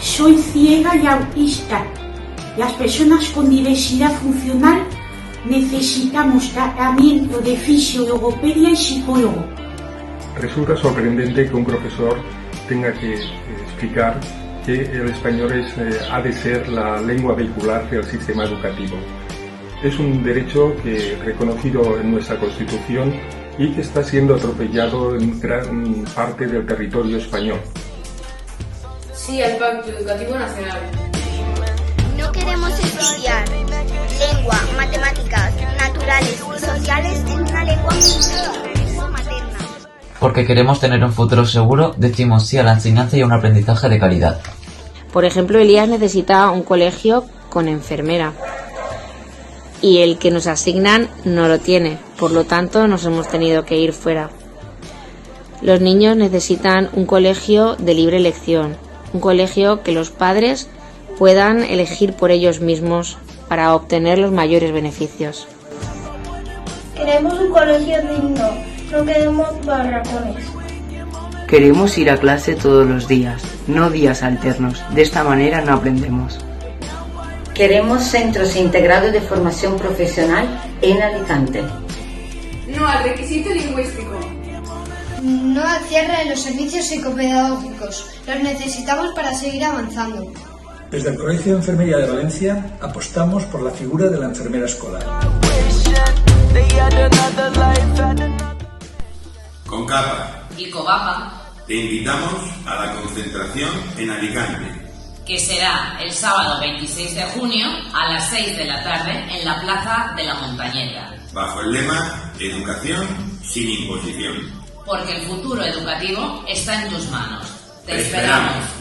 Soy ciega y autista. Las personas con diversidad funcional necesitamos tratamiento de fisiologopedia y psicólogo. Resulta sorprendente que un profesor tenga que explicar que el español ha de ser la lengua vehicular del sistema educativo. Es un derecho reconocido en nuestra Constitución y que está siendo atropellado en gran parte del territorio español. Sí al Pacto Educativo Nacional. No queremos estudiar lengua, matemáticas, naturales y sociales en una lengua materna. Porque queremos tener un futuro seguro, decimos sí a la enseñanza y a un aprendizaje de calidad. Por ejemplo, Elías necesita un colegio con enfermera y el que nos asignan no lo tiene, por lo tanto nos hemos tenido que ir fuera. Los niños necesitan un colegio de libre elección, un colegio que los padres puedan elegir por ellos mismos para obtener los mayores beneficios. Queremos un colegio digno, no queremos barracones. Queremos ir a clase todos los días, no días alternos, de esta manera no aprendemos. Queremos centros integrados de formación profesional en Alicante. No al requisito lingüístico. No al cierre de los servicios psicopedagógicos. Los necesitamos para seguir avanzando. Desde el Colegio de Enfermería de Valencia apostamos por la figura de la enfermera escolar. Con CAPA y COVAPA te invitamos a la concentración en Alicante, que será el sábado 26 de junio a las 6 de la tarde en la Plaza de la Montañeta. Bajo el lema Educación sin imposición. Porque el futuro educativo está en tus manos. Te esperamos.